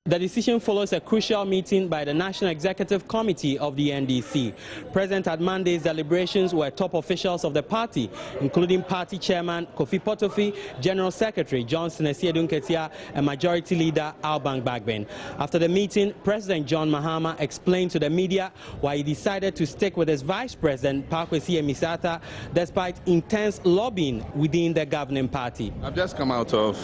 The decision follows a crucial meeting by the National Executive Committee of the NDC. Present at Monday's deliberations were top officials of the party, including party chairman Kofi Potofi, General Secretary Johnson Esiedun-Ketia, and Majority Leader Alban Bagbin. After the meeting, President John Mahama explained to the media why he decided to stick with his Vice President Pakwesi Amissah-Arthur despite intense lobbying within the governing party. I've just come out of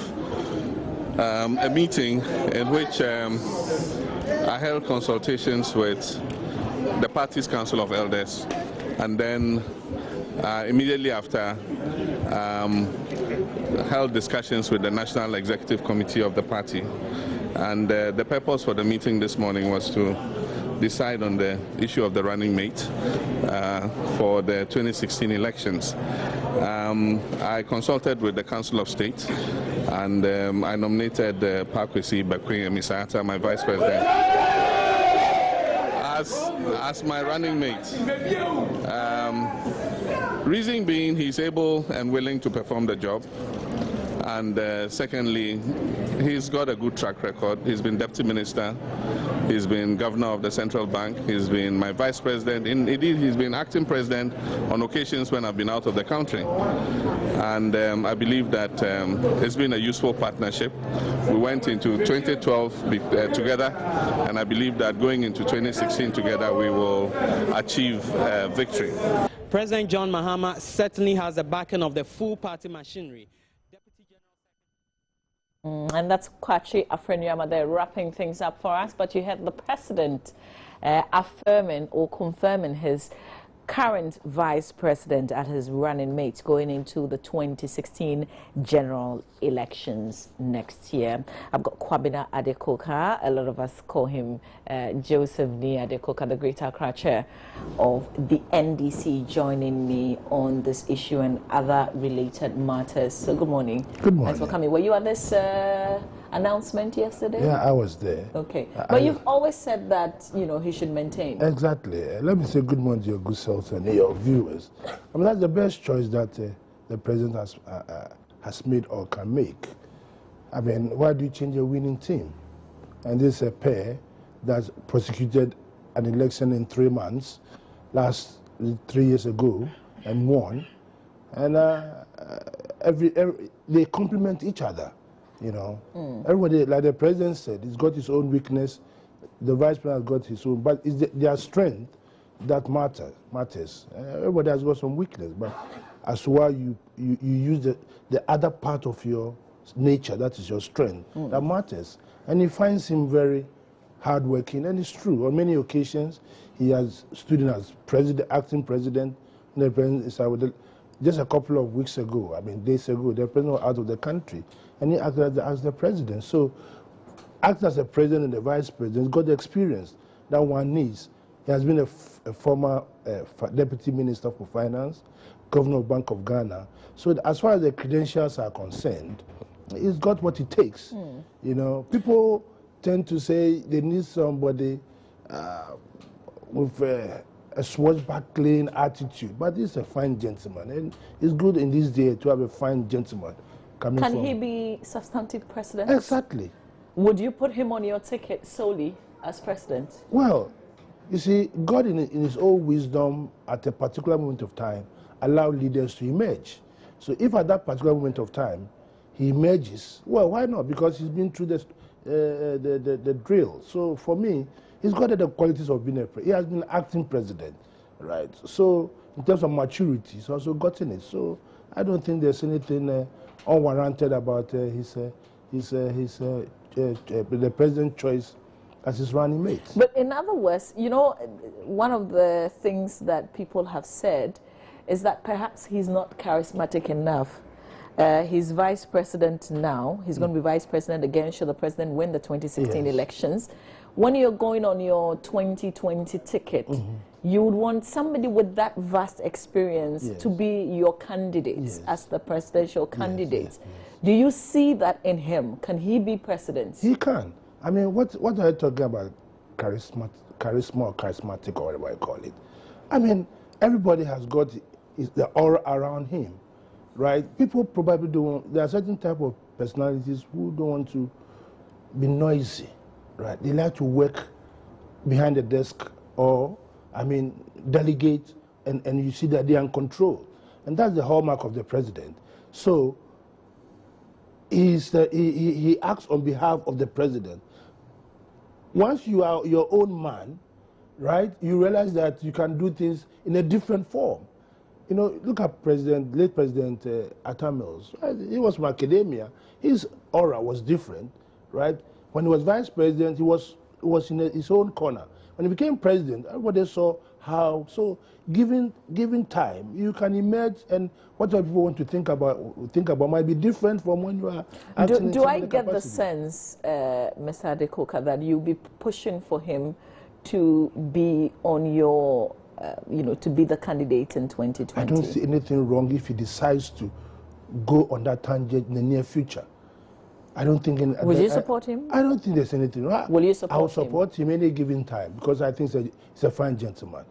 a meeting in which I held consultations with the party's Council of Elders, and then immediately after held discussions with the National Executive Committee of the party. And the purpose for the meeting this morning was to decide on the issue of the running mate for the 2016 elections. I consulted with the Council of State, and I nominated Pakwesi Amissah-Arthur, my Vice President, as my running mate. Reason being, he's able and willing to perform the job. And secondly, he's got a good track record. He's been Deputy Minister, he's been Governor of the Central Bank, he's been my Vice President, indeed he's been Acting President on occasions when I've been out of the country. And I believe that it's been a useful partnership. We went into 2012 together, and I believe that going into 2016 together we will achieve victory. President John Mahama certainly has the backing of the full party machinery. And that's Kwachi Afreniama there wrapping things up for us. But you had the president affirming or confirming his current vice president as his running mate going into the 2016 general elections next year. I've got Kwabena Adekoka, a lot of us call him Joseph Ni Adekoka, the Greater Accra chair of the NDC, joining me on this issue and other related matters. So good morning. Good morning. Thanks for coming. Were you at this announcement yesterday? Yeah, I was there. Okay. But you've always said that, you know, he should maintain. Exactly. Let me say good morning to your good self and your viewers. I mean, that's the best choice that the president has made or can make. I mean, why do you change a winning team? And this is a pair that prosecuted an election in 3 months, 3 years ago, and won. And they complement each other. You know, everybody, like the president said, he's got his own weakness. The vice president has got his own, but it's their strength that matters. Everybody has got some weakness, but as to why you use the other part of your nature, that is your strength, that matters. And he finds him very hardworking, and it's true. On many occasions, he has stood in as president, acting president. The president is just a couple of weeks ago, I mean days ago, the president was out of the country, and he acted as the president. So, acting as the president and the vice president, he's got the experience that one needs. He has been a former deputy minister for finance, governor of Bank of Ghana. So, as far as the credentials are concerned, he's got what it takes. You know, people tend to say they need somebody with a swashbuckling attitude, but he's a fine gentleman, and it's good in this day to have a fine gentleman coming from. Can he be substantive president? Exactly. Would you put him on your ticket solely as president? Well, you see, God in his own wisdom at a particular moment of time allowed leaders to emerge. So if at that particular moment of time he emerges, well, why not? Because he's been through the drill. So for me, he's got the qualities of being he has been acting president, right? So in terms of maturity, he's also gotten it. So I don't think there's anything unwarranted about the president's choice as his running mate. But in other words, you know, one of the things that people have said is that perhaps he's not charismatic enough. He's vice president now. He's going to be vice president again should the president win the 2016 elections. When you're going on your 2020 ticket, you would want somebody with that vast experience to be your candidate as the presidential candidate. Do you see that in him? Can he be president? He can. I mean, what are you talking about? Charisma or charismatic, or whatever I call it. I mean, everybody has got the aura around him, right? People probably don't. There are certain type of personalities who don't want to be noisy. right? They like to work behind the desk or, I mean, delegate, and you see that they are in control. And that's the hallmark of the president. So he acts on behalf of the president. Once you are your own man, right, you realize that you can do things in a different form. You know, look at late President Arthur Mills. Right? He was from academia. His aura was different, right? When he was vice president, he was in his own corner. When he became president, everybody saw how. So, given time, you can emerge, and what people want to think about might be different from when you are acting. Do I get the sense, Mr. Adekoka, that you'll be pushing for him to be on your, to be the candidate in 2020? I don't see anything wrong if he decides to go on that tangent in the near future. I don't think... Will you support him? I don't think there's anything wrong. Will you support him? I will support him any given time, because I think he's a fine gentleman.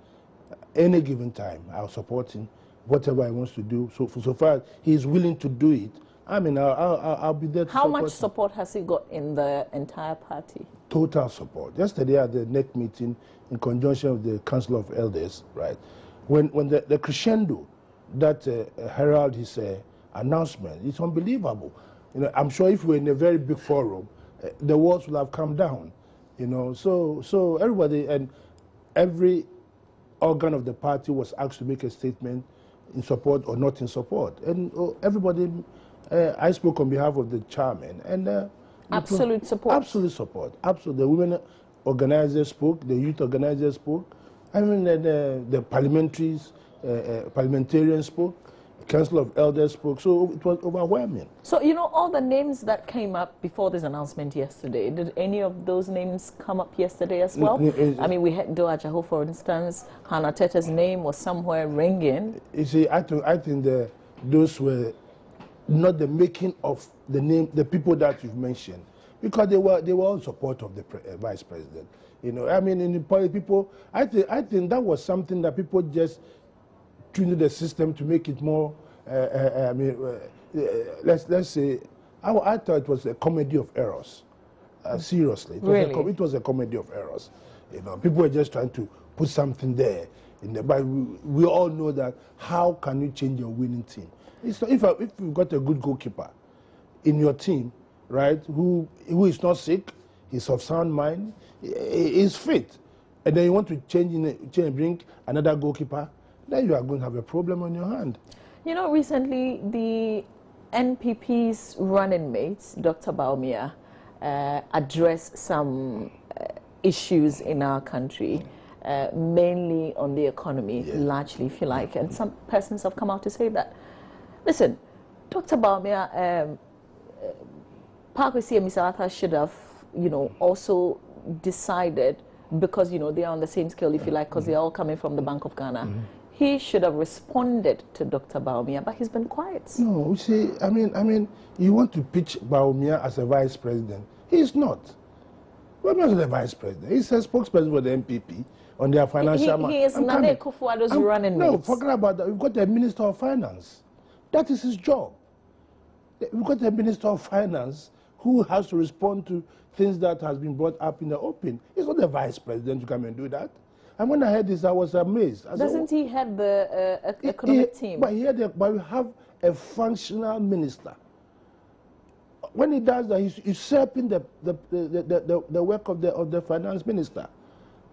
Any given time, I'll support him, whatever he wants to do. So far he's willing to do it, I mean, I'll be there to How support much him. support has he got in the entire party? Total support. Yesterday at the NEC meeting, in conjunction with the Council of Elders, right, when the crescendo that heralded his announcement, it's unbelievable. You know, I'm sure if we were in a very big forum, the walls will have come down. You know, so everybody and every organ of the party was asked to make a statement in support or not in support, and everybody. I spoke on behalf of the chairman, and absolute support. Absolute support. Absolute. The women organizers spoke. The youth organizers spoke. I mean, the parliamentarians spoke. Council of Elders spoke, so it was overwhelming. So, all the names that came up before this announcement yesterday, did any of those names come up yesterday as well? I mean, we had Doa Jaho, for instance. Hannah Tete's name was somewhere ringing. You see, I think those were not the making of the name, the people that you've mentioned, because they were all in support of the vice president. I mean, in the people, I think that was something that people just tuned the system to make it more. Let's say, I thought it was a comedy of errors. Seriously, it was a comedy of errors. People were just trying to put something there. But we all know that how can you change your winning team? If you've got a good goalkeeper in your team, right, who is not sick, he's of sound mind, he's fit, and then you want to change and bring another goalkeeper, then you are going to have a problem on your hand. Recently the NPP's running mates, Dr. Bawumia, addressed some issues in our country, mainly on the economy, largely, if you like, and some persons have come out to say that, listen, Dr. Bawumia, Amissah-Arthur should have, also decided, because, they are on the same scale, if you like, because they're all coming from the Bank of Ghana. He should have responded to Dr. Bawumia, but he's been quiet. No, you see, I mean, you want to pitch Bawumia as a vice president. He's not. Bawumia is the vice president. He's a spokesperson for the NPP on their financial... He is Nane Akufo-Addo's running mates. No, forget about that. We've got a Minister of Finance. That is his job. We've got a Minister of Finance who has to respond to things that has been brought up in the open. He's not the vice president to come and do that. And when I heard this, I was amazed. Doesn't he head the economic team? But we have a functional minister. When he does that, he's usurping the work of the finance minister.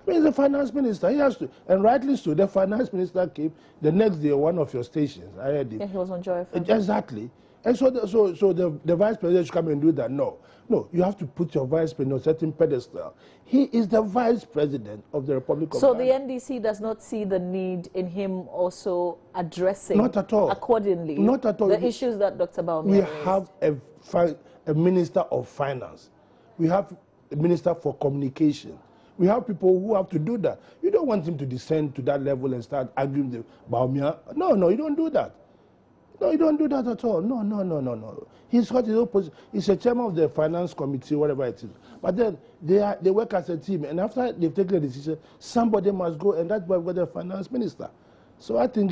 He's the finance minister. He has to, and rightly so. The finance minister came the next day on one of your stations. I heard him. Yeah, he was on Joy FM. Exactly. And so the vice president should come and do that. No, you have to put your vice president on a certain pedestal. He is the vice president of the Republic of Ghana. So the NDC does not see the need in him also addressing not at all. Accordingly not at all. The issues that Dr. Bawumia We raised. have a minister of finance. We have a minister for communication. We have people who have to do that. You don't want him to descend to that level and start arguing with Bawumia. No, you don't do that. No, you don't do that at all. No. He's got his own position. He's a chairman of the finance committee, whatever it is. But then they work as a team, and after they've taken a decision, somebody must go, and that's why we've got the finance minister. So I think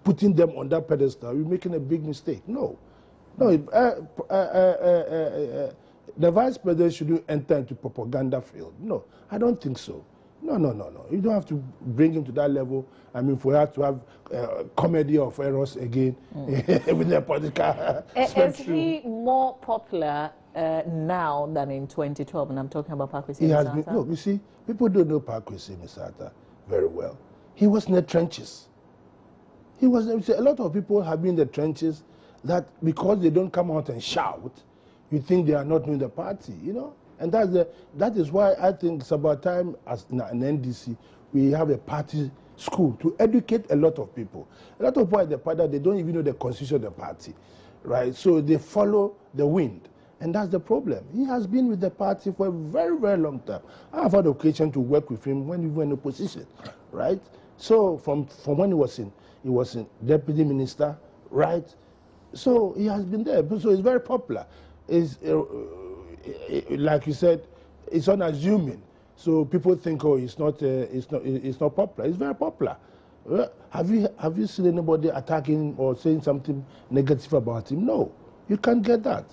putting them on that pedestal, we're making a big mistake. No. The vice president shouldn't enter into propaganda field. No, I don't think so. No. You don't have to bring him to that level. I mean, for her to have comedy of errors again with the political spectrum. Is he more popular now than in 2012? And I'm talking about Pakwesi He has been. Amissah-Arthur. Look, you see, people don't know Pakwesi Amissah-Arthur very well. He was in the trenches. He was. A lot of people have been in the trenches that because they don't come out and shout, you think they are not in the party, you know? And that is why I think it's about time as an NDC, we have a party school to educate a lot of people. A lot of people at the party, they don't even know the constitution of the party, right? So they follow the wind. And that's the problem. He has been with the party for a very, very long time. I have had occasion to work with him when we were in opposition, right? So from when he was in deputy minister, right? So he has been there. So he's very popular. Like you said, it's unassuming. So people think, oh, it's not popular. It's very popular. Have you seen anybody attacking or saying something negative about him? No, you can't get that.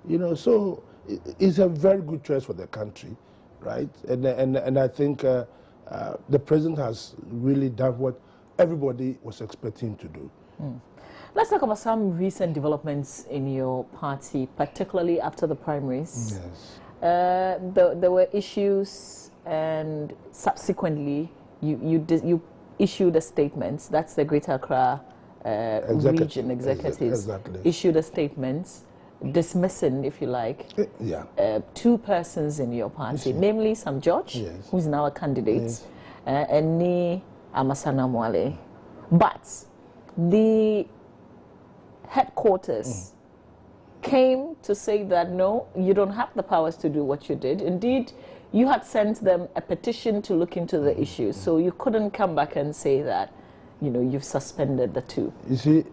You know, so it's a very good choice for the country, right? And I think the president has really done what everybody was expecting to do. Let's talk about some recent developments in your party, particularly after the primaries. Yes. There were issues, and subsequently you issued a statement. That's the Greater Accra region executives exactly. Issued a statement dismissing, if you like, two persons in your party, namely Sam George, yes, who's now a candidate, yes, and Ni Amasana. But the headquarters came to say that no, you don't have the powers to do what you did. Indeed, you had sent them a petition to look into the issue, so you couldn't come back and say that, you know, you've suspended the two. You see,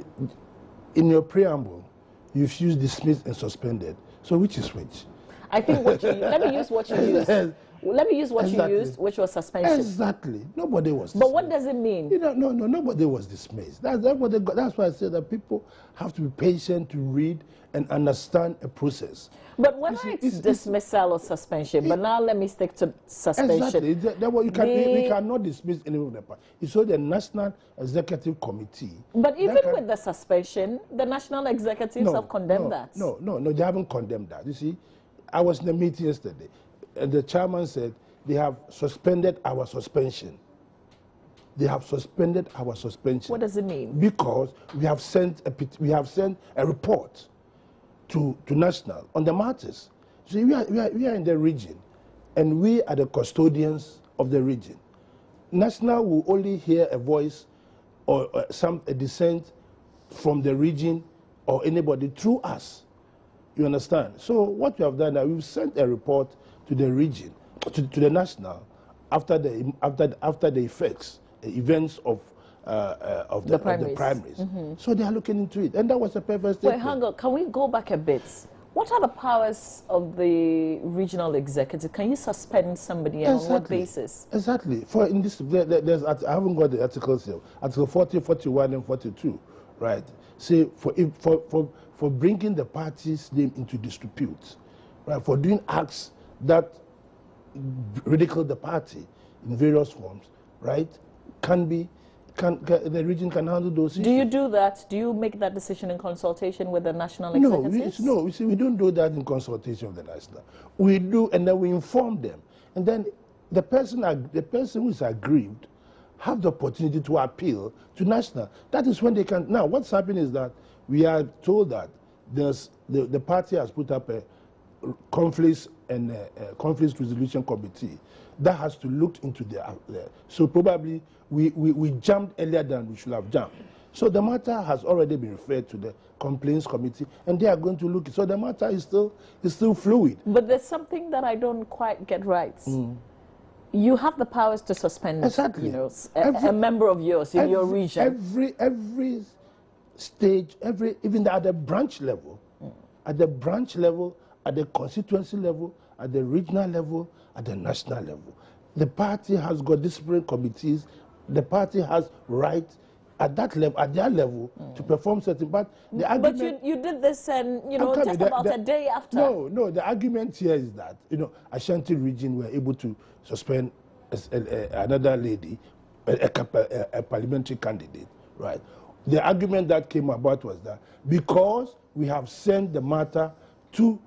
in your preamble, you've used dismissed and suspended. So which is which? I think what you let me use what you used. Let me use what you used, which was suspension. Exactly. Nobody was dismissed. But what does it mean? You know, no, nobody was dismissed. That's why I say that people have to be patient to read and understand a process. But whether it's dismissal or suspension, but now let me stick to suspension. Exactly. We cannot dismiss any of the party. It's all the National Executive Committee. But even with the suspension, the national executives have condemned that. No, they haven't condemned that. You see, I was in a meeting yesterday, and the chairman said they have suspended our suspension. They have suspended our suspension. What does it mean? Because we have sent a report to National on the matters. So we are in the region, and we are the custodians of the region. National will only hear a voice or a dissent from the region or anybody through us. You understand? So what we have done now, we've sent a report to the region, to the National, after the events of the primaries. So they are looking into it, and that was a perfect statement. Wait, hang on. Can we go back a bit? What are the powers of the regional executive? Can you suspend somebody and on what basis? Exactly. For in this, I haven't got the articles here. Article 40, 41, and 42, right? Say for bringing the party's name into dispute, right? For doing acts that ridicule the party in various forms, right? The region can handle those issues. Do you do that? Do you make that decision in consultation with the national executives? No, you see, we don't do that in consultation with the national. We do, and then we inform them. And then the person who is aggrieved have the opportunity to appeal to national. That is when they can. Now, what's happening is that we are told that the party has put up a conflicts resolution committee that has to look into so probably we jumped earlier than we should have jumped. So the matter has already been referred to the complaints committee, and they are going to look. So the matter is still fluid. But there's something that I don't quite get right. You have the powers to suspend, exactly, you know, a member of yours in your region. Every stage, even at the branch level, at the constituency level, at the regional level, at the national level. The party has got disciplinary committees. The party has right at that level, at their level, to perform certain. But the argument. But you did this, and just about a day after. No. The argument here is that Ashanti region were able to suspend another lady, a parliamentary candidate, right? The argument that came about was that because we have sent the matter to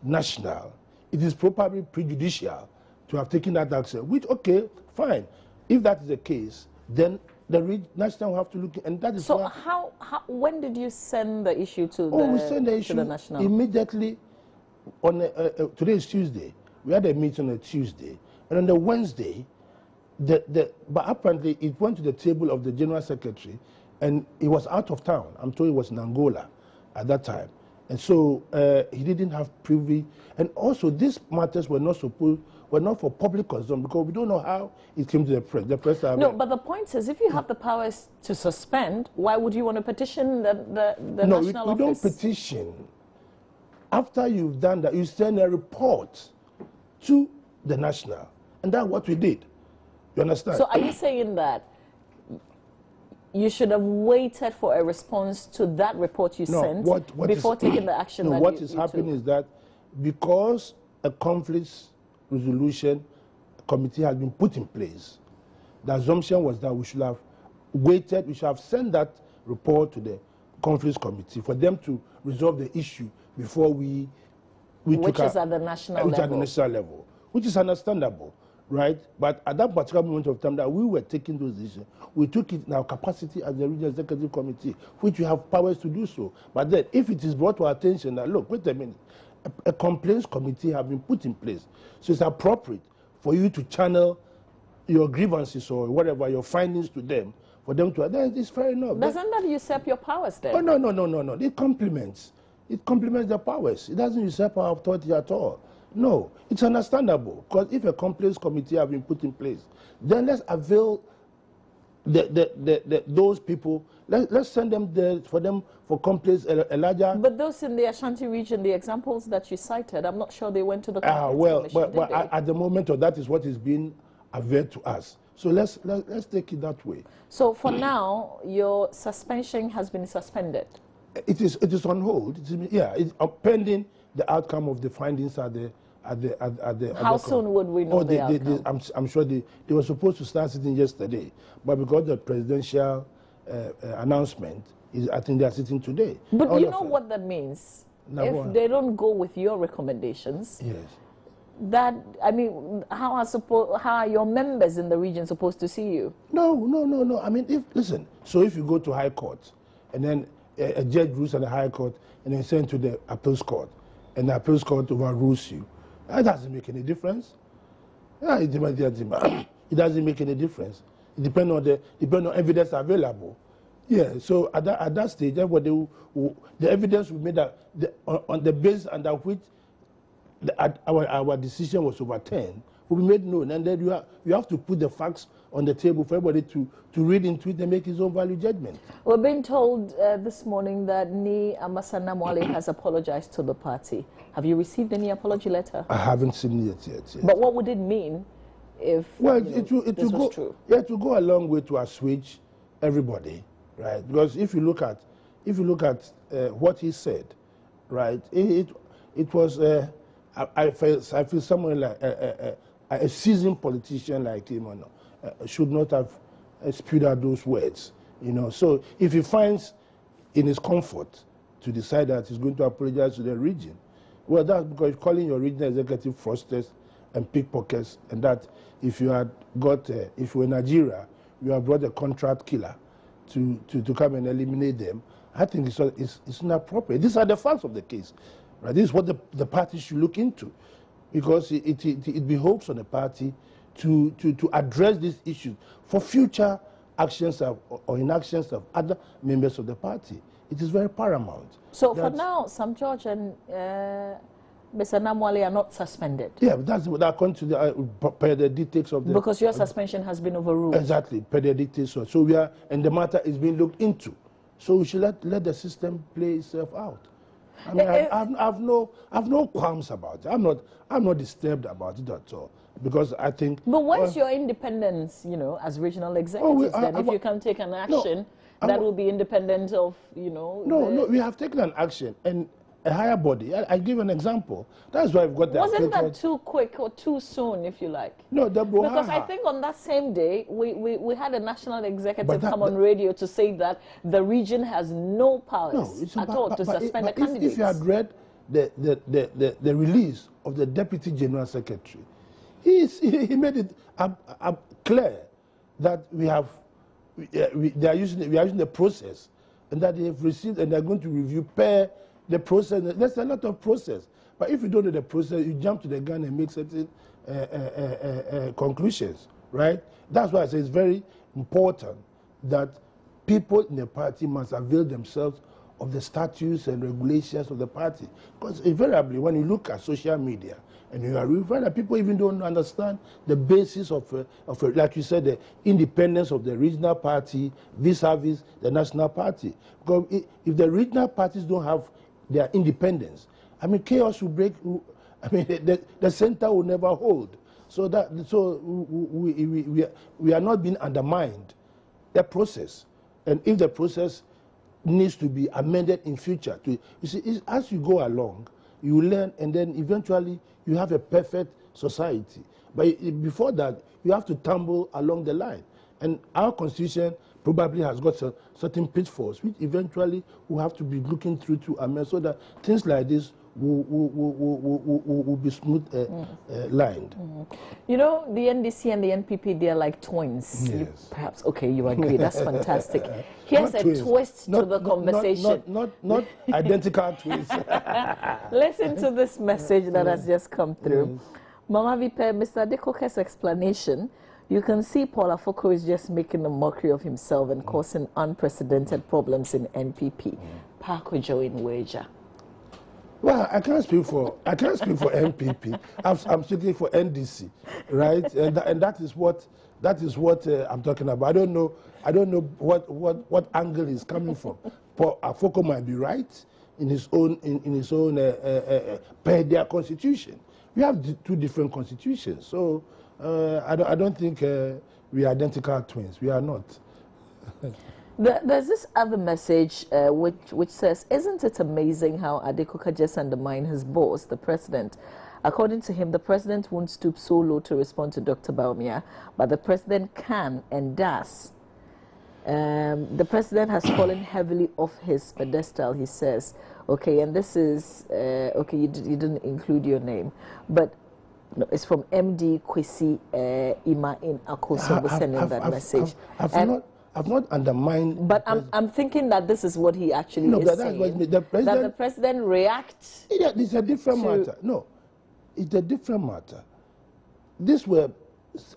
national, it is probably prejudicial to have taken that action. Which, okay, fine. If that is the case, then the national will have to look, and that is so. How when did you send the issue to we sent the issue to the national immediately. On today is Tuesday. We had a meeting on a Tuesday, and on the Wednesday, but apparently it went to the table of the general secretary, and he was out of town. I'm told he was in Angola at that time, and so he didn't have privy. And also, these matters were not for public consumption, because we don't know how it came to the press. The press. No, but the point is, if you have the powers to suspend, why would you want to petition the national office? No, we don't petition. After you've done that, you send a report to the national, and that's what we did. You understand? So are you saying that you should have waited for a response to that report you sent before taking the action that you took? What is happening is that because a conflict resolution committee has been put in place, the assumption was that we should have waited, we should have sent that report to the conflicts committee for them to resolve the issue before we which is at the national level. At the national level, which is understandable, right? But at that particular moment of time that we were taking those decisions, we took it in our capacity as the regional executive committee, which we have powers to do so. But then, if it is brought to our attention that, look, wait a minute, a complaints committee have been put in place, so it's appropriate for you to channel your grievances or whatever, your findings to them, for them to, then it's fair enough. Doesn't that usurp your powers then? Oh, no. It complements the powers. It doesn't usurp our authority at all. No, it's understandable, because if a complaints committee have been put in place, then let's avail those people. Let's send them there for complaints a larger. But those in the Ashanti region, the examples that you cited, I'm not sure they went to the complaints commission, but at the moment, that is what is being availed to us. So let's take it that way. So for now, your suspension has been suspended. It is on hold. It's pending the outcome of the findings at the. How soon would we know the outcome? I'm sure they were supposed to start sitting yesterday, but because the presidential announcement I think they are sitting today. But you know what that means? If they don't go with your recommendations, yes. That, I mean, how are your members in the region supposed to see you? No. I mean, listen. So if you go to High Court, and then a judge rules at the High Court, and then sent to the Appeals Court, and the Appeals Court overrules you, that doesn't make any difference. It doesn't make any difference. It depends on evidence available. Yeah. So at that stage, the evidence will be made on the basis under which our decision was overturned will be made known, and then you have to put the facts on the table for everybody to read into it and make his own value judgment. We're being told this morning that Amissah-Arthur has apologized to the party. Have you received any apology letter? I haven't seen it yet. But what would it mean if this was true? Yeah, it will go a long way to assuage everybody, right? Because if you look at what he said, right, it was I feel someone like a seasoned politician like him should not have spewed out those words, So if he finds in his comfort to decide that he's going to apologize to the region, well, that's because calling your regional executive fraudsters and pickpockets, and that if you had got, if you were in Nigeria, you have brought a contract killer to come and eliminate them, I think it's inappropriate. These are the facts of the case. Right? This is what the party should look into, because it behoves on the party to address these issues for future actions or inactions of other members of the party. It is very paramount. So for now, Sam George and Mr. Namwale are not suspended? Yeah, that's according to per the details of the... Because your suspension has been overruled. Exactly, per the details. So we are, and the matter is being looked into. So we should let the system play itself out. I mean, I've no qualms about it. I'm not disturbed about it at all, because I think. But where's your independence, you know, as regional executives? If you can take an action that will be independent of, you know. No, we have taken an action, and a higher body. I give an example. That's why I've got that. Wasn't that too quick or too soon, if you like? No, because I think on that same day, we had a national executive come on radio to say that the region has no powers at all to suspend the candidates. If you had read the release of the Deputy General Secretary, he made it clear that we are using the process, and that they have received, and they're going to review per the process. There's a lot of process, but if you don't know the process, you jump to the gun and make certain conclusions, right? That's why I say it's very important that people in the party must avail themselves of the statutes and regulations of the party, because invariably, when you look at social media, and you find that people even don't understand the basis of like you said, the independence of the regional party vis-a-vis the national party. Because if the regional parties don't have their independence, I mean, chaos will break. I mean, the center will never hold. So we are not being undermined. The process, and if the process needs to be amended in future, you see, as you go along, you learn, and then eventually you have a perfect society. But before that, you have to tumble along the line. And our constitution probably has got certain pitfalls, which eventually we'll have to be looking through to amend, so that things like this will be smooth lined. You know, the NDC and the NPP, they're like twins. Yes. Perhaps, okay, you agree. That's fantastic. Here's a twist to the conversation. Not identical twins. Listen to this message that has just come through. Mama Vipe, Mr. Adekoke's explanation, you can see Paul Afoko is just making a mockery of himself and causing unprecedented problems in NPP. Pakojo in Wager. Well, I can't speak for NPP. I'm speaking for NDC, right? And that is what I'm talking about. I don't know what angle he's coming from. Paul Afoko might be right in his own per their constitution. We have two different constitutions, so I don't think we are identical twins. We are not. There's this other message which says, isn't it amazing how Adekoka just undermined his boss, the president? According to him, the president won't stoop so low to respond to Dr. Bawumia, but the president can and does. The president has fallen heavily off his pedestal, he says. Okay, and this is, okay, you didn't include your name, but no, it's from MD Kwesi Ima in Akoso sending that message. I've not undermined. But I'm thinking that this is what he actually is saying. That the president reacts. Yeah, it's a different matter. No, it's a different matter. These were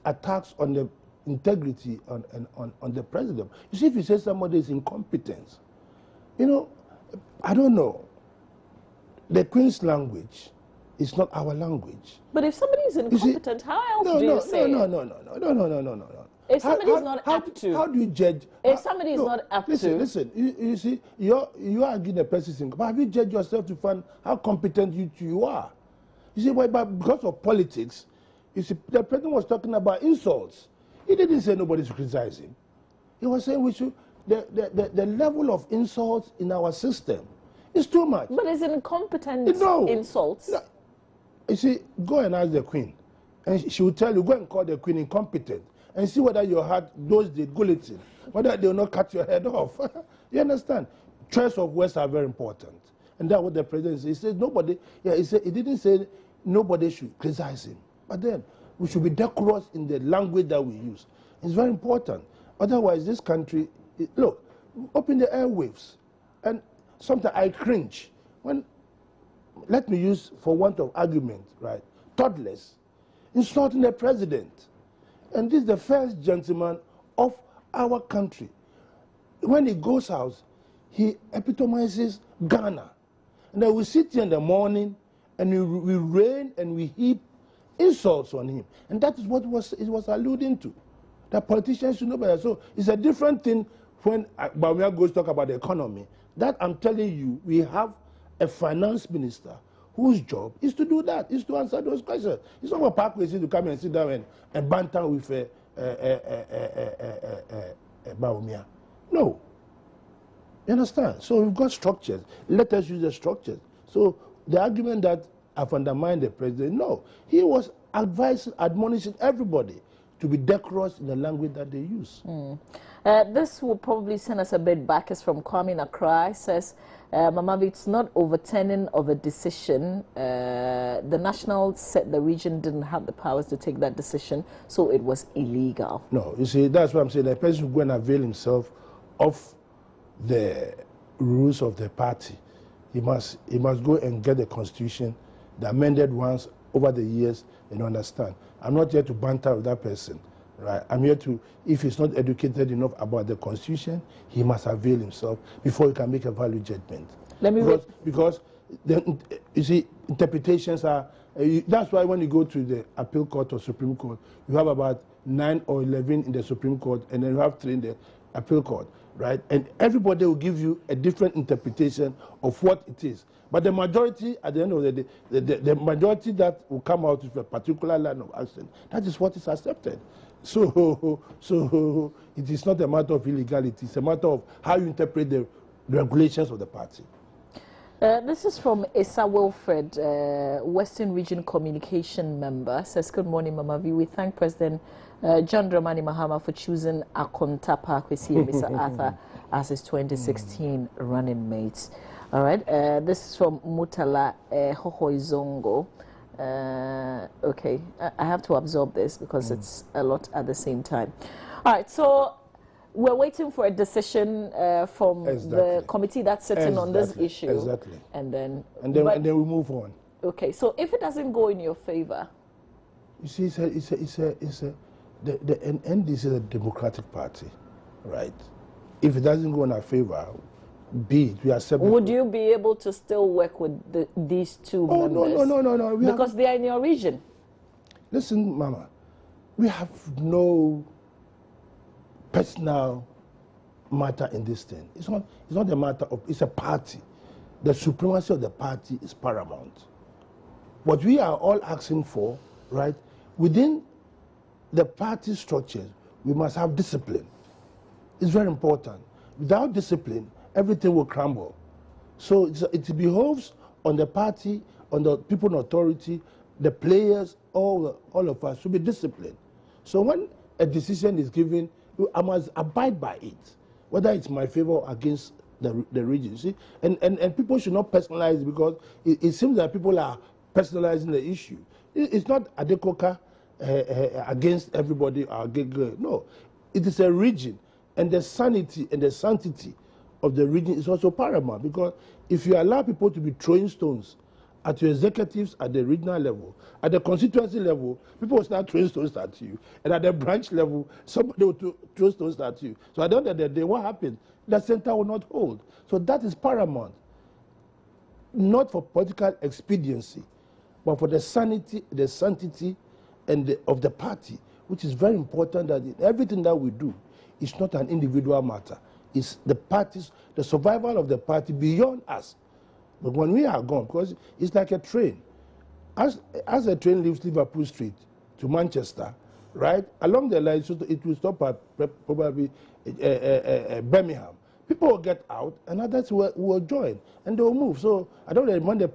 attacks on the integrity on the president. You see, if you say somebody is incompetent, you know, I don't know. The Queen's language is not our language. But if somebody is incompetent, how else do you say? No. If somebody is not up to. How do you judge? If somebody is not up to. Listen, you see, you are arguing a person, but have you judged yourself to find how competent you are? You see, but because of politics, you see, the president was talking about insults. He didn't say nobody should criticize him. He was saying we should, the level of insults in our system is too much. But is incompetent insults? No. You see, go and ask the Queen, and she will tell you, go and call the Queen incompetent, and see whether your heart, those did bulletin, whether they will not cut your head off. You understand? Choice of words are very important. And that's what the president said. He said nobody, he didn't say nobody should criticize him. But then we should be decorous in the language that we use. It's very important. Otherwise, this country, look, open the airwaves. And sometimes I cringe when, let me use for want of argument, right, toddlers insulting the president. And this is the first gentleman of our country. When he goes out, he epitomizes Ghana. And then we sit here in the morning and we rain and we heap insults on him. And that is what it was alluding to. That politicians should know better. So it's a different thing when Bawumia goes to talk about the economy. That I'm telling you, we have a finance minister whose job is to do that, is to answer those questions. It's not a parkway to come and sit down and banter with Baumia. No. You understand? So we've got structures. Let us use the structures. So the argument that I've undermined the president, no. He was admonishing everybody to be decorous in the language that they use. This will probably send us a bit back. It's from Kwame Accra. It says, Mamavi, it's not overturning of a decision. The national said the region didn't have the powers to take that decision, so it was illegal. No, you see, that's what I'm saying. The person who go and avail himself of the rules of the party, he must go and get the constitution, the amended ones over the years, and understand. I'm not here to banter with that person, right? I'm here to, if he's not educated enough about the constitution, he must avail himself before he can make a value judgment. Because you see, interpretations are, that's why when you go to the appeal court or Supreme Court, you have about 9 or 11 in the Supreme Court, and then you have 3 in the appeal court, right? And everybody will give you a different interpretation of what it is. But the majority, at the end of the day, the majority that will come out with a particular line of action, that is what is accepted. So it is not a matter of illegality. It's a matter of how you interpret the regulations of the party. This is from Esa Wilfred, Western Region Communication Member. Says, good morning, Mama V. We thank President John Dramani Mahama for choosing Akonta Kwesi Amissah-Arthur as his 2016 running mate. All right. This is from Mutala Hohoizongo. Okay, I have to absorb this because it's a lot at the same time. All right, so we're waiting for a decision from the committee that's sitting on this issue. Exactly. And then we move on. Okay, so if it doesn't go in your favor, you see, the NDC is a democratic party, right? If it doesn't go in our favor, be it, we accept. Would you be able to still work with these two members? No. Because they are in your region. Listen, Mama, we have no personal matter in this thing. It's not a matter of, it's a party. The supremacy of the party is paramount. What we are all asking for, right, within the party structures, we must have discipline. It's very important. Without discipline, everything will crumble. So it behoves on the party, on the people in authority, the players, all of us should be disciplined. So when a decision is given, I must abide by it, whether it's my favor or against the region. See? And people should not personalize, because it seems that people are personalizing the issue. It's not Adekoka against everybody. No, it is a region, and the sanity and the sanctity of the region is also paramount, because if you allow people to be throwing stones at your executives at the regional level, at the constituency level, people will start throwing stones at you, and at the branch level, somebody will throw stones at you. So at the end of the day, what happens? The center will not hold. So that is paramount, not for political expediency, but for the sanity, the sanctity, and of the party, which is very important. That in everything that we do, it's not an individual matter. It's the parties, the survival of the party beyond us. But when we are gone, because it's like a train. As a train leaves Liverpool Street to Manchester, right, along the line, it will stop at probably Birmingham. People will get out, and others will join, and they will move. So I don't know, when the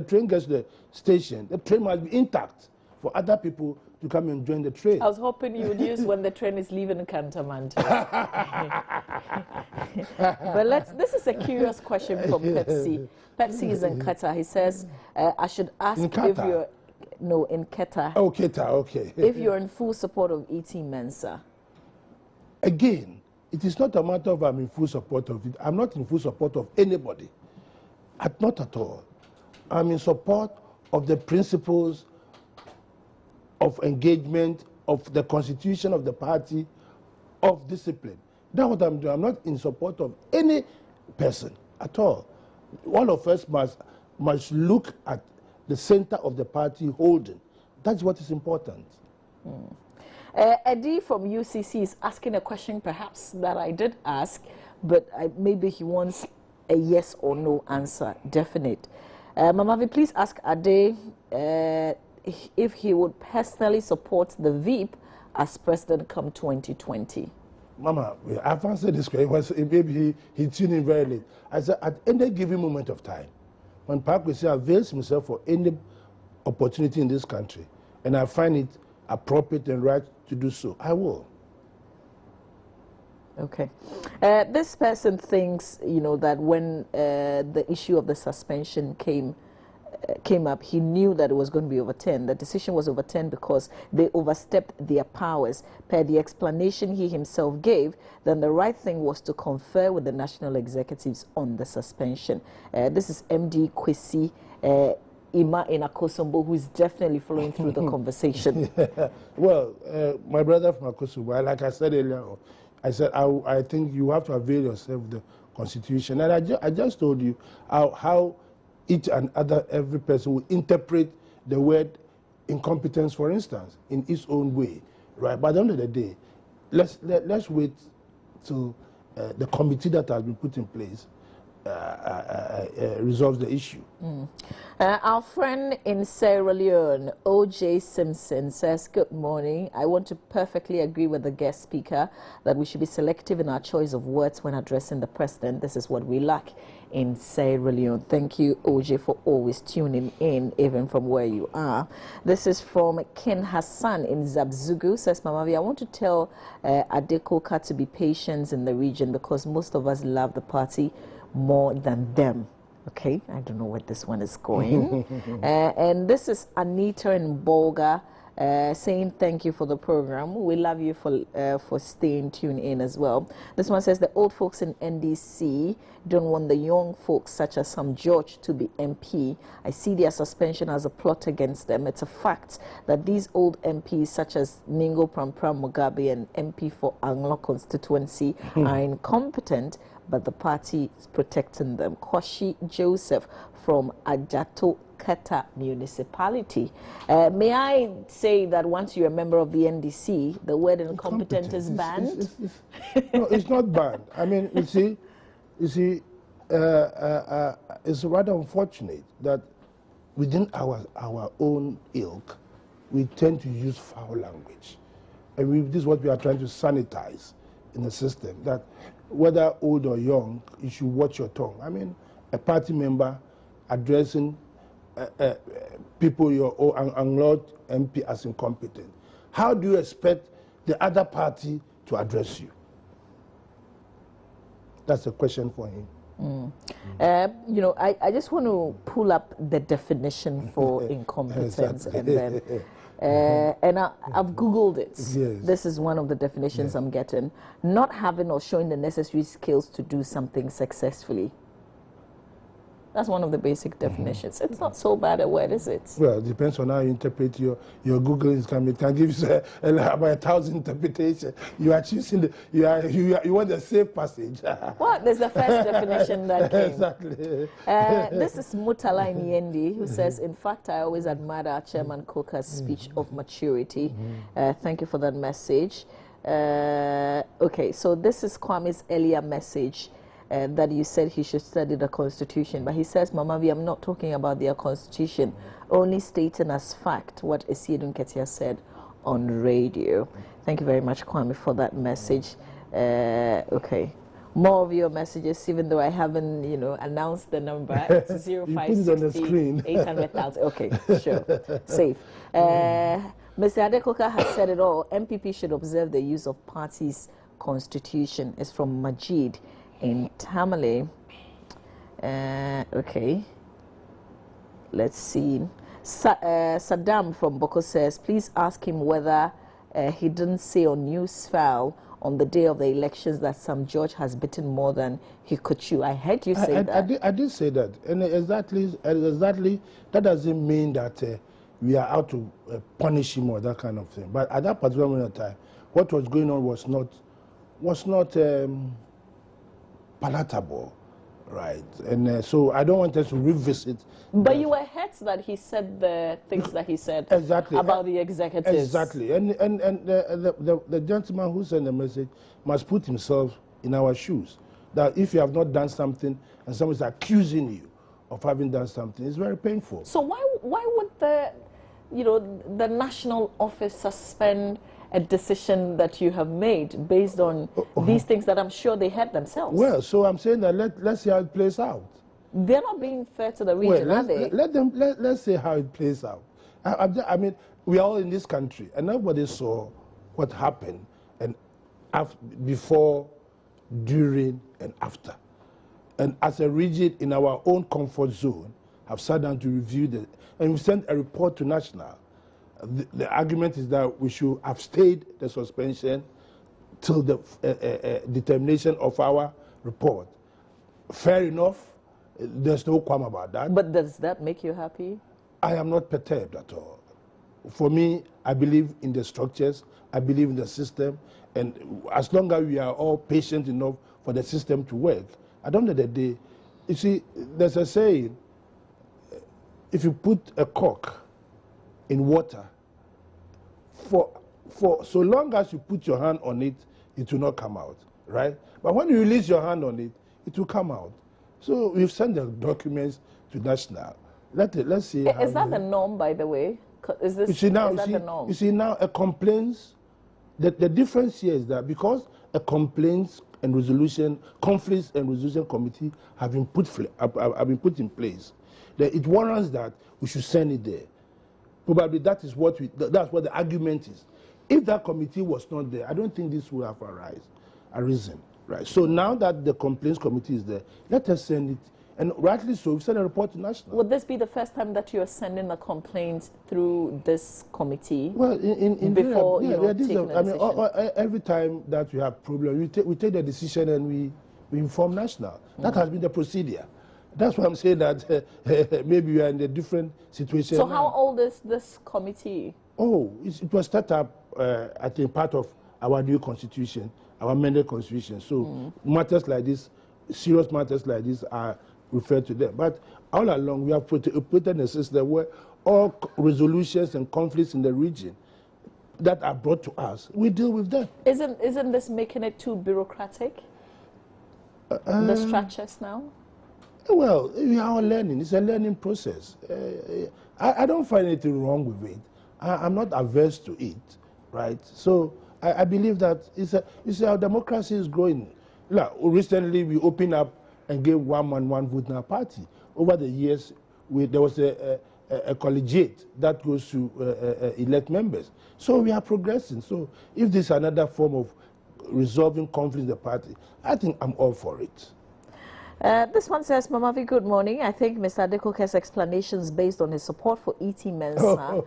train gets to the station, the train must be intact for other people to come and join the train. I was hoping you would use when the train is leaving Cantonment. But this is a curious question from Pepsi. Pepsi is in Qatar. He says, I should ask if you're, no, in Qatar. Oh, Qatar, okay. If you're in full support of eating Mensa. Again, it is not a matter of I'm in full support of it. I'm not in full support of anybody. Not at all. I'm in support of the principles of engagement, of the constitution of the party, of discipline. That's what I'm doing. I'm not in support of any person at all. All of us must look at the center of the party holding. That's what is important. Eddie from UCC is asking a question perhaps that I did ask, but maybe he wants a yes or no answer, definite. Mamavi, please ask Ade if he would personally support the VIP as president come 2020. Mama, I've answered this question. Maybe he tuned in very late. I said, at any given moment of time, when Park Kwesi avails himself for any opportunity in this country, and I find it appropriate and right to do so, I will. Okay. This person thinks, that when the issue of the suspension came up, he knew that it was going to be overturned. The decision was overturned because they overstepped their powers. Per the explanation he himself gave, then the right thing was to confer with the national executives on the suspension. This is MD Kwesi Ima Akosombo, who is definitely following through the conversation. Well, my brother from Akosombo, like I said earlier, I said I think you have to avail yourself of the Constitution. And I just told you how each and every person will interpret the word incompetence, for instance, in its own way, right? But at the end of the day, let's wait till the committee that has been put in place resolves the issue. Our friend in Sierra Leone, O.J. Simpson, says, good morning. I want to perfectly agree with the guest speaker that we should be selective in our choice of words when addressing the president. This is what we lack in Sierra Leone. Thank you, O.J., for always tuning in, even from where you are. This is from Ken Hassan in Zabzugu, says, Mamavi, I want to tell Adekoka to be patient in the region because most of us love the party more than them. Okay, I don't know where this one is going. And this is Anita in Bolga saying thank you for the program. We love you for staying tuned in as well. This one says the old folks in NDC don't want the young folks such as Sam George to be MP. I see their suspension as a plot against them. It's a fact that these old MPs such as Ningo Prampram Mugabe and MP for Anglo constituency are incompetent, but the party is protecting them. Kwashi Joseph from Ajato Kata municipality. May I say that once you're a member of the NDC, the word incompetent is banned? No, it's not banned. I mean, you see, it's rather unfortunate that within our own ilk, we tend to use foul language. And this is what we are trying to sanitize in the system, that whether old or young, you should watch your tongue. I mean, a party member addressing people, your Anglo MP as incompetent. How do you expect the other party to address you? That's a question for him. I just want to pull up the definition for incompetence and then and I've Googled it. Yes. This is one of the definitions I'm getting. Not having or showing the necessary skills to do something successfly. That's one of the basic definitions. It's not so bad a word, is it? Well, it depends on how you interpret your Googling. Can give you about 1,000 interpretations. You are choosing you want the safe passage. Well, there's the first definition that came. Exactly. This is Mutala Yendi, who says, in fact, I always admire our Chairman Coker's speech of maturity. Thank you for that message. Okay, so this is Kwame's earlier message. That you said he should study the Constitution. But he says, Mamavi, I'm not talking about their Constitution, only stating as fact what Esiedun Ketia said on radio. Thank you very much, Kwame, for that message. Okay. More of your messages, even though I haven't, announced the number. It's 0560 800,000. Okay, sure. Safe. Mr. Adekoka has said it all. MPP should observe the use of party's Constitution. It's from Majid in Tamale. Okay, let's see. Saddam from Boko says, please ask him whether he didn't say on Newsfile on the day of the elections that Sam George has bitten more than he could chew. I heard you say that. I did say that, and exactly that doesn't mean that we are out to punish him or that kind of thing. But at that particular moment of time, what was going on was not palatable, right? And so I don't want us to revisit. But you were hurt that he said the things that he said about the executives. Exactly, and the gentleman who sent the message must put himself in our shoes. that if you have not done something and someone is accusing you of having done something, it's very painful. So why would the national office suspend a decision that you have made based on these things that I'm sure they had themselves? Well, so I'm saying that let's see how it plays out. They're not being fair to the region, Well, are they? Let's see how it plays out. I mean, we are all in this country, and nobody saw what happened and before, during, and after. And as a region in our own comfort zone, have sat down to review and we sent a report to National. The argument is that we should have stayed the suspension till the determination of our report. Fair enough. There's no qualm about that. But does that make you happy? I am not perturbed at all. For me, I believe in the structures, I believe in the system, and as long as we are all patient enough for the system to work, at the end of the day, you see, there's a saying, if you put a cork in water, for so long as you put your hand on it, it will not come out, right? But when you release your hand on it, it will come out. So we've sent the documents to National. Let's see. Is that the norm, by the way? Is this the norm? You see now, a complaints. The difference here is that because a complaints and resolution, conflicts and resolution committee have been put in place, that it warrants that we should send it there. Probably that's what the argument is. If that committee was not there, I don't think this would have arisen. Right. So now that the complaints committee is there, let us send it, and rightly so, we send a report to National. Would this be the first time that you are sending a complaint through this committee? Well, before taking a decision? Every time that we have problems, we take the decision and we inform National. That has been the procedure. That's why I'm saying that maybe we are in a different situation. So how old is this committee? Oh, it was set up, I think, part of our new constitution, our amended constitution. So matters like this, serious matters like this are referred to them. But all along, we have put in a system where all resolutions and conflicts in the region that are brought to us, we deal with them. Isn't this making it too bureaucratic? The structures now? Well, we are all learning. It's a learning process. I don't find anything wrong with it. I'm not averse to it, right? So I believe that our democracy is growing. Now, recently, we opened up and gave one man, one vote in our party. Over the years, there was a collegiate that goes to elect members. So we are progressing. So if this is another form of resolving conflict in the party, I think I'm all for it. This one says, Mamavi, good morning. I think Mr. Adekoke's explanations based on his support for E.T. Mensah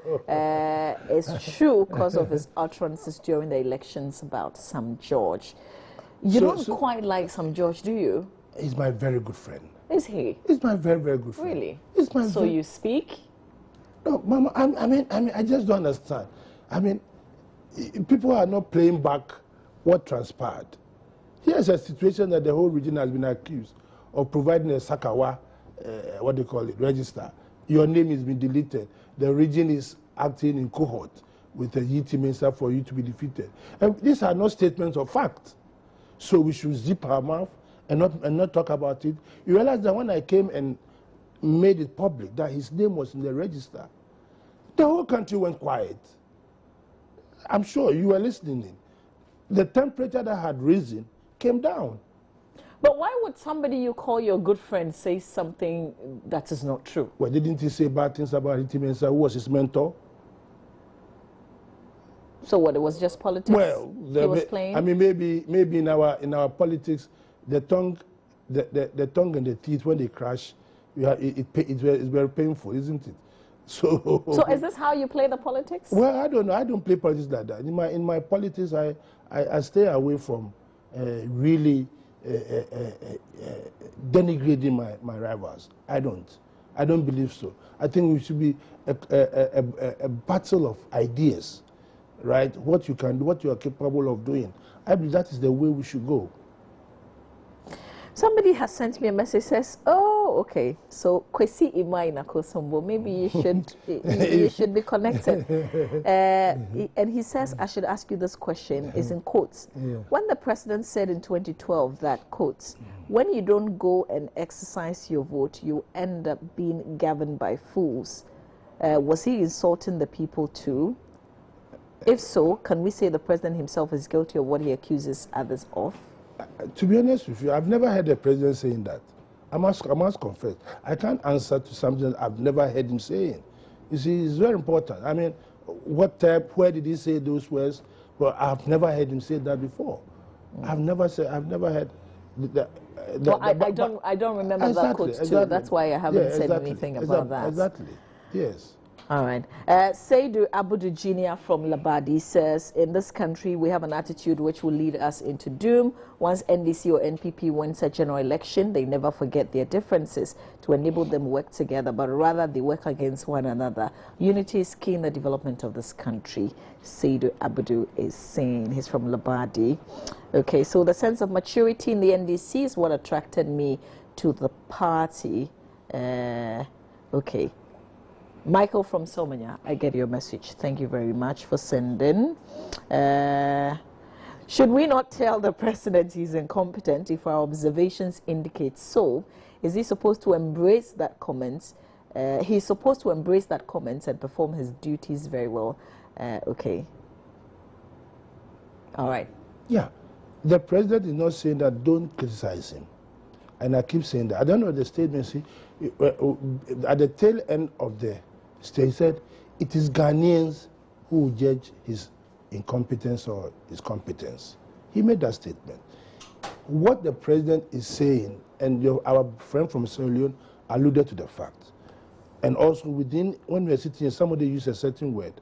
is true because of his utterances during the elections about Sam George. You don't quite like Sam George, do you? He's my very good friend. Is he? He's my very, very good friend. Really? So you speak? No, Mama, I mean, I just don't understand. I mean, people are not playing back what transpired. Here's a situation that the whole region has been accused of providing a Sakawa, what they call it, register. Your name has been deleted. The region is acting in cohort with the E.T. Mensah for you to be defeated. And these are not statements of fact. So we should zip our mouth and not talk about it. You realize that when I came and made it public that his name was in the register, the whole country went quiet. I'm sure you were listening. The temperature that had risen came down. But why would somebody you call your good friend say something that is not true? Well, didn't he say bad things about E.T. Mensah, who was his mentor? So what, it was just politics? Well, he was playing? I mean, maybe in our politics, the tongue and the teeth, when they crash, it's very painful, isn't it? So is this how you play the politics? Well, I don't know. I don't play politics like that. In my politics, I stay away from really denigrating my rivals. I don't believe so. I think we should be a battle of ideas, right? What you can do, what you are capable of doing. I believe that is the way we should go. Somebody has sent me a message, says, oh, Oh, okay. So Kwesi Imaina Kosombo, maybe you should you should be connected. And he says, I should ask you this question, is in quotes. Yeah. When the president said in 2012 that, quotes, when you don't go and exercise your vote, you end up being governed by fools. Was he insulting the people too? If so, can we say the president himself is guilty of what he accuses others of? To be honest with you, I've never heard a president saying that. I must confess. I can't answer to something that I've never heard him saying. You see, it's very important. I mean, where did he say those words? Well, I've never heard him say that before. I've never heard I don't remember that quote too. Exactly. That's why I haven't said anything about that. Exactly, yes. All right. Seydou Abudu Jr. from Labadi says, in this country, we have an attitude which will lead us into doom. Once NDC or NPP wins a general election, they never forget their differences to enable them work together, but rather they work against one another. Unity is key in the development of this country, Seydou Abudu is saying. He's from Labadi. Okay, so the sense of maturity in the NDC is what attracted me to the party. Okay. Michael from Somanya, I get your message. Thank you very much for sending. Should we not tell the president he's incompetent if our observations indicate so? Is he supposed to embrace that comment? He's supposed to embrace that comment and perform his duties very well. Okay. All right. Yeah. The president is not saying that don't criticize him. And I keep saying that. I don't know the statement. See, at the tail end of the state, he said, it is Ghanaians who will judge his incompetence or his competence. He made that statement. What the president is saying, and our friend from Sierra Leone alluded to the fact, and also when we are sitting here, somebody used a certain word.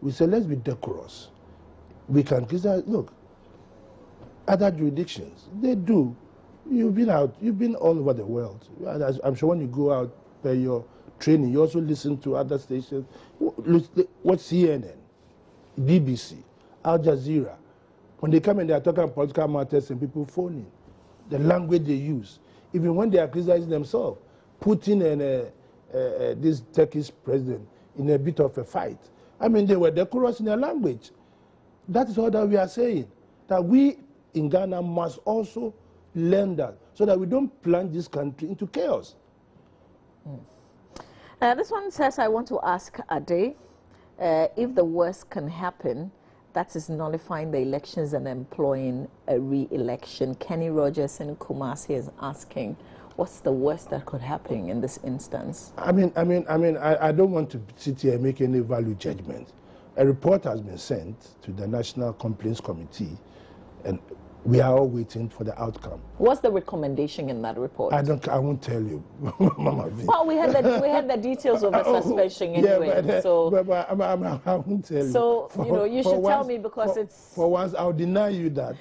We said, let's be decorous. We can criticize. Look, other jurisdictions, they do. You've been all over the world. I'm sure when you go out for your training, you also listen to other stations. What's CNN, BBC, Al Jazeera? When they come in, they are talking about political matters and people phoning. The language they use, even when they are criticizing themselves, Putin and this Turkish president in a bit of a fight. I mean, they were decorous in their language. That is all that we are saying. That we in Ghana must also learn that, so that we don't plunge this country into chaos. This one says, I want to ask Ade, if the worst can happen, that is nullifying the elections and employing a re-election. Kenny Rogers in Kumasi is asking, what's the worst that could happen in this instance? I don't want to sit here and make any value judgment. A report has been sent to the National Complaints Committee, and we are all waiting for the outcome. What's the recommendation in that report? I won't tell you, Mama V. Well, we had the details of the suspension anyway. Yeah, but I won't tell you. So you should tell me, because it's. For once, I'll deny you that.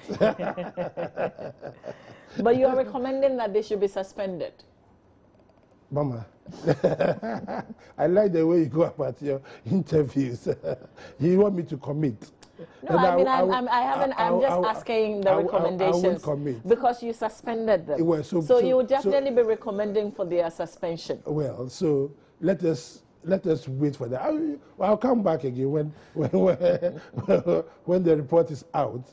But you are recommending that they should be suspended. Mama, I like the way you go about your interviews. You want me to commit. No, I'm just asking the recommendations. I won't commit. Because you suspended them. Well, so you would definitely be recommending for their suspension. Well, so let us wait for that. I'll come back again when the report is out.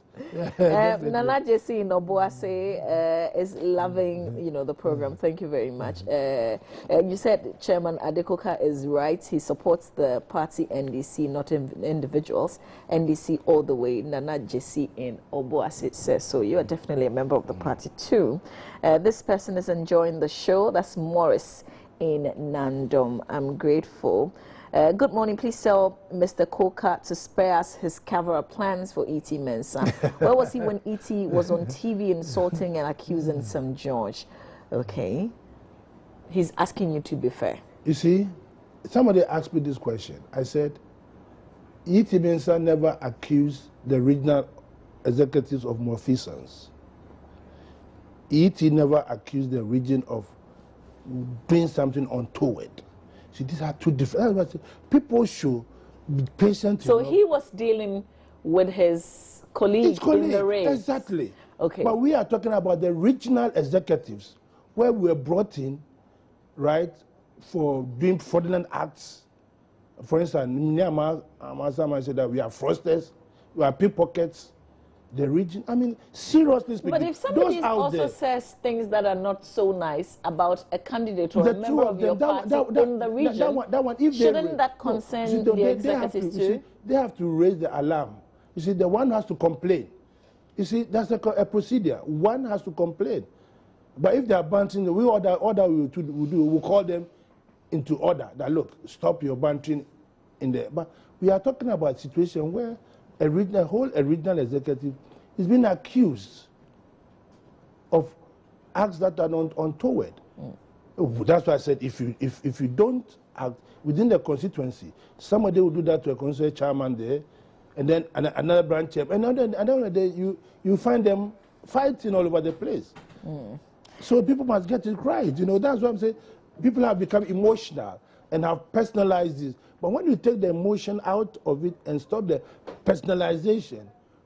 Nana Jesse in Obuase is loving, the program. Thank you very much. You said Chairman Adekoka is right. He supports the party NDC, not individuals. NDC all the way. Nana Jesse in Obuase says so. You are definitely a member of the party too. This person is enjoying the show. That's Morris in Nandom. I'm grateful. Good morning. Please tell Mr. Koka to spare us his cover-up plans for E.T. Mensah. Where was he when E.T. was on TV insulting and accusing Sam George? Okay. He's asking you to be fair. You see, somebody asked me this question. I said, E.T. Mensah never accused the regional executives of malfeasance. E.T. never accused the region of doing something untoward. See, these are two different. People should be patient. So he was dealing with his colleague in the race. Exactly. Okay. But we are talking about the regional executives, where we were brought in right, for doing fraudulent acts. For instance, Mahama said that we are fraudsters, we are pickpockets. The region, I mean, seriously speaking, but if somebody also there, says things that are not so nice about a candidate or a member of your party in the region, if shouldn't that concern the executives too? See, they have to raise the alarm. You see, the one has to complain. You see, that's a procedure. One has to complain. But if they are bantering, we we'll call them into order. That look, stop your bantering in there. But we are talking about a situation where a regional executive is being accused of acts that are untoward. That's why I said if you don't act within the constituency, somebody will do that to a constituency chairman there, and then another branch chairman, and another day you find them fighting all over the place. So people must get it right. You know, that's what I'm saying. People have become emotional and have personalized this. But when you take the emotion out of it and stop the personalization,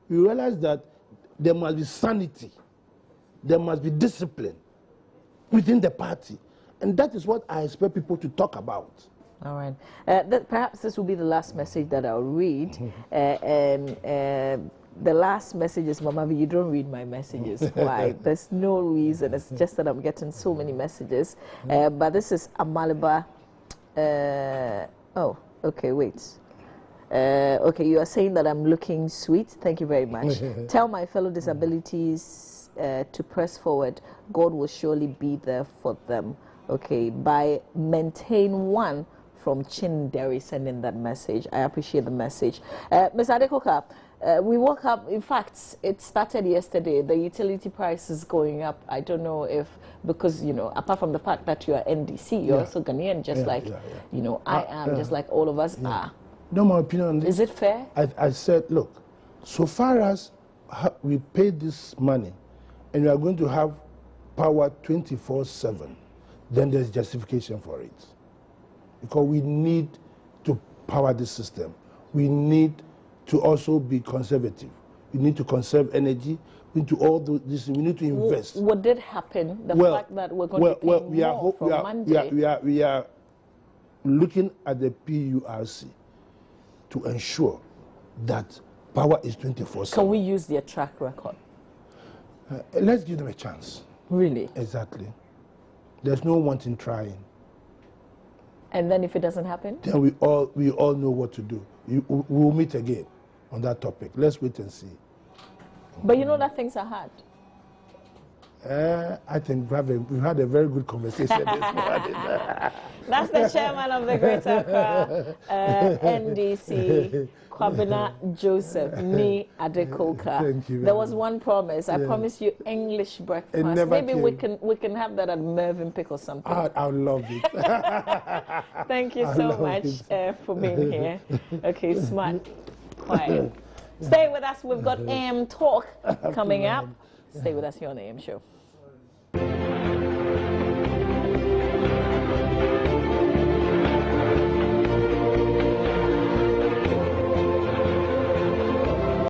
you realize that there must be sanity, there must be discipline within the party. And that is what I expect people to talk about. All right. Perhaps this will be the last message that I'll read. The last message is, Mama, you don't read my messages. Why? There's no reason. It's just that I'm getting so many messages. But this is Amaliba. Oh, okay, wait. Okay, you are saying that I'm looking sweet. Thank you very much. Tell my fellow disabilities to press forward. God will surely be there for them. Okay, by Maintain One from Chinderi sending that message. I appreciate the message. Ms. Adekoka, we woke up, in fact, it started yesterday. The utility price is going up. I don't know if, because, you know, apart from the fact that you are NDC, you're also Ghanaian, just you know, I am, just like all of us are. No, my opinion on this. Is it fair? I said, look, so far as we pay this money and we are going to have power 24/7, then there's justification for it. Because we need to power this system. We need to also be conservative. We need to conserve energy. We need to all do this. We need to invest. What did happen? The fact that we're going to be paying more from Monday. We are looking at the PURC to ensure that power is 24/7. Can we use their track record? Let's give them a chance. Really? Exactly. There's no want in trying. And then if it doesn't happen? Then we all know what to do. We'll meet again on that topic. Let's wait and see. But you know that things are hard. I think we've had a very good conversation this morning. That's the chairman of the Greater Accra NDC, Kwabena Joseph Ni Adekoka. Thank you. There was one promise. I promised you English breakfast. Maybe we can have that at Mervyn Pick or something. I love it. Thank you so much for being here. Okay, smart, quiet. Stay with us. We've got AM Talk coming up. Stay with us here on the AM Show.